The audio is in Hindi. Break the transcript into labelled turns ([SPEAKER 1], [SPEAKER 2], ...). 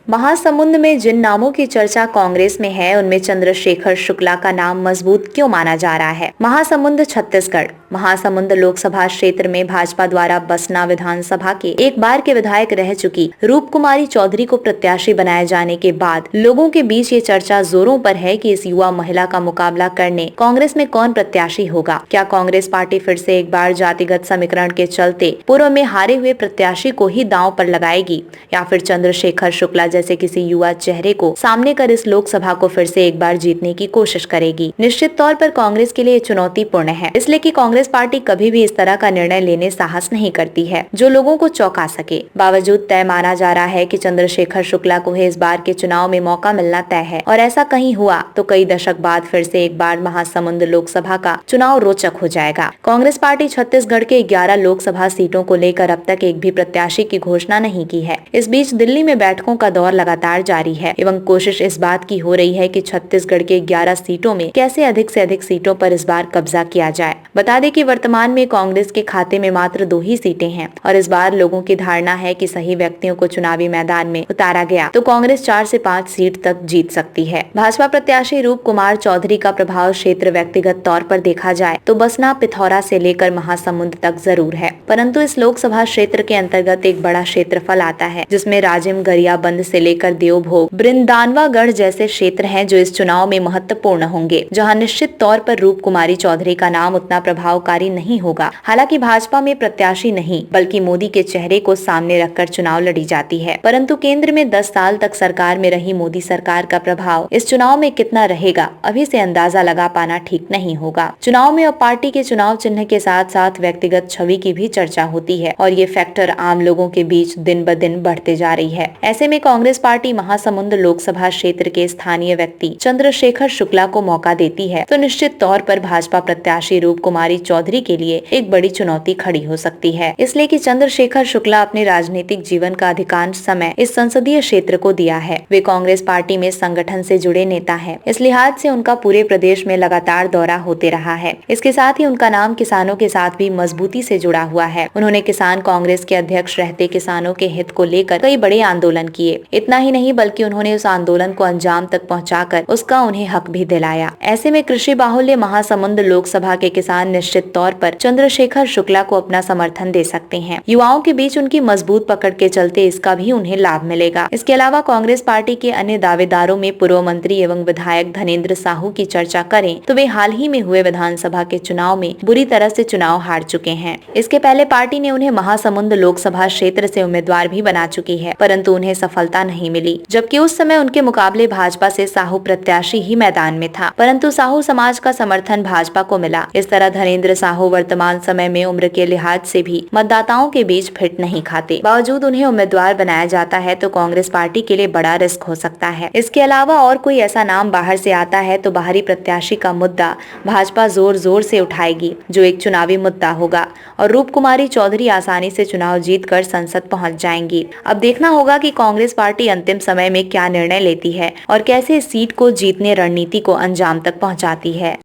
[SPEAKER 1] महासमुंद में जिन नामों की चर्चा कांग्रेस में है उनमें चंद्रशेखर शुक्ला का नाम मजबूत क्यों माना जा रहा है। महासमुंद छत्तीसगढ़। महासमुंद लोकसभा क्षेत्र में भाजपा द्वारा बसना विधानसभा के एक बार के विधायक रह चुकी रूप कुमारी चौधरी को प्रत्याशी बनाए जाने के बाद लोगों के बीच ये चर्चा जोरों पर है कि इस युवा महिला का मुकाबला करने कांग्रेस में कौन प्रत्याशी होगा। क्या कांग्रेस पार्टी फिर से एक बार जातिगत समीकरण के चलते पूर्व में हारे हुए प्रत्याशी को ही दांव पर लगाएगी या फिर चंद्रशेखर शुक्ला जैसे किसी युवा चेहरे को सामने कर इस लोकसभा को फिर से एक बार जीतने की कोशिश करेगी। निश्चित तौर पर कांग्रेस के लिए चुनौतीपूर्ण है, इसलिए कि कांग्रेस पार्टी कभी भी इस तरह का निर्णय लेने साहस नहीं करती है जो लोगों को चौंका सके। बावजूद तय माना जा रहा है कि चंद्रशेखर शुक्ला को इस बार के चुनाव में मौका मिलना तय है और ऐसा कहीं हुआ तो कई दशक बाद फिर से एक बार महासमुंद लोकसभा का चुनाव रोचक हो जाएगा। कांग्रेस पार्टी छत्तीसगढ़ के 11 लोकसभा सीटों को लेकर अब तक एक भी प्रत्याशी की घोषणा नहीं की है। इस बीच दिल्ली में बैठकों का दौर लगातार जारी है एवं कोशिश इस बात की हो रही है कि छत्तीसगढ़ के 11 सीटों में कैसे अधिक से अधिक सीटों पर इस बार कब्जा किया जाए। बता दें कि वर्तमान में कांग्रेस के खाते में मात्र 2 ही सीटें हैं और इस बार लोगों की धारणा है कि सही व्यक्तियों को चुनावी मैदान में उतारा गया तो कांग्रेस 4 से 5 सीट तक जीत सकती है। भाजपा प्रत्याशी रूप कुमार चौधरी का प्रभाव क्षेत्र व्यक्तिगत तौर पर देखा जाए तो बसना पिथौरा से लेकर महासमुंद तक जरूर है, परंतु इस लोकसभा क्षेत्र के अंतर्गत एक बड़ा क्षेत्रफल आता है जिसमें राजिम गरियाबंद से लेकर देवभोग बृंदावनगढ़ जैसे क्षेत्र हैं जो इस चुनाव में महत्वपूर्ण होंगे, जहां निश्चित तौर पर रूप कुमारी चौधरी का नाम उतना प्रभावकारी नहीं होगा। हालांकि भाजपा में प्रत्याशी नहीं बल्कि मोदी के चेहरे को सामने रखकर चुनाव लड़ी जाती है, परंतु केंद्र में 10 साल तक सरकार में रही मोदी सरकार का प्रभाव इस चुनाव में कितना रहेगा अभी से अंदाजा लगा पाना ठीक नहीं होगा। चुनाव में अब पार्टी के चुनाव चिन्ह के साथ साथ व्यक्तिगत छवि की भी चर्चा होती है और ये फैक्टर आम लोगों के बीच दिन ब दिन बढ़ते जा रही है। ऐसे में कांग्रेस पार्टी महासमुंद लोकसभा क्षेत्र के स्थानीय व्यक्ति चंद्रशेखर शुक्ला को मौका देती है तो निश्चित तौर पर भाजपा प्रत्याशी रूप कुमारी चौधरी के लिए एक बड़ी चुनौती खड़ी हो सकती है, इसलिए कि चंद्रशेखर शुक्ला अपने राजनीतिक जीवन का अधिकांश समय इस संसदीय क्षेत्र को दिया है। वे कांग्रेस पार्टी में संगठन से जुड़े नेता हैं, इस लिहाज से उनका पूरे प्रदेश में लगातार दौरा होते रहा है। इसके साथ ही उनका नाम किसानों के साथ भी मजबूती से जुड़ा हुआ है। उन्होंने किसान कांग्रेस के अध्यक्ष रहते किसानों के हित को लेकर कई बड़े आंदोलन किए। इतना ही नहीं बल्कि उन्होंने उस आंदोलन को अंजाम तक पहुंचाकर उसका उन्हें हक भी दिलाया। ऐसे में कृषि बाहुल्य महासमुंद लोकसभा के किसान निश्चित तौर पर चंद्रशेखर शुक्ला को अपना समर्थन दे सकते हैं। युवाओं के बीच उनकी मजबूत पकड़ के चलते इसका भी उन्हें लाभ मिलेगा। इसके अलावा कांग्रेस पार्टी के अन्य दावेदारों में पूर्व मंत्री एवं विधायक धनेंद्र साहू की चर्चा करें तो वे हाल ही में हुए विधानसभा के चुनाव में बुरी तरह से चुनाव हार चुके हैं। इसके पहले पार्टी ने उन्हें महासमुंद लोकसभा क्षेत्र से उम्मीदवार भी बना चुकी है, परंतु उन्हें सफलता नहीं मिली, जबकि उस समय उनके मुकाबले भाजपा से साहू प्रत्याशी ही मैदान में था, परंतु साहू समाज का समर्थन भाजपा को मिला। इस तरह धनेंद्र साहू वर्तमान समय में उम्र के लिहाज से भी मतदाताओं के बीच फिट नहीं खाते। बावजूद उन्हें उम्मीदवार बनाया जाता है तो कांग्रेस पार्टी के लिए बड़ा रिस्क हो सकता है। इसके अलावा और कोई ऐसा नाम बाहर से आता है तो बाहरी प्रत्याशी का मुद्दा भाजपा जोर जोर से उठाएगी, जो एक चुनावी मुद्दा होगा और रूप कुमारी चौधरी आसानी से चुनाव जीतकर संसद पहुंच जाएंगी। अब देखना होगा कि कांग्रेस पार्टी अंतिम समय में क्या निर्णय लेती है और कैसे इस सीट को जीतने रणनीति को अंजाम तक पहुंचाती है।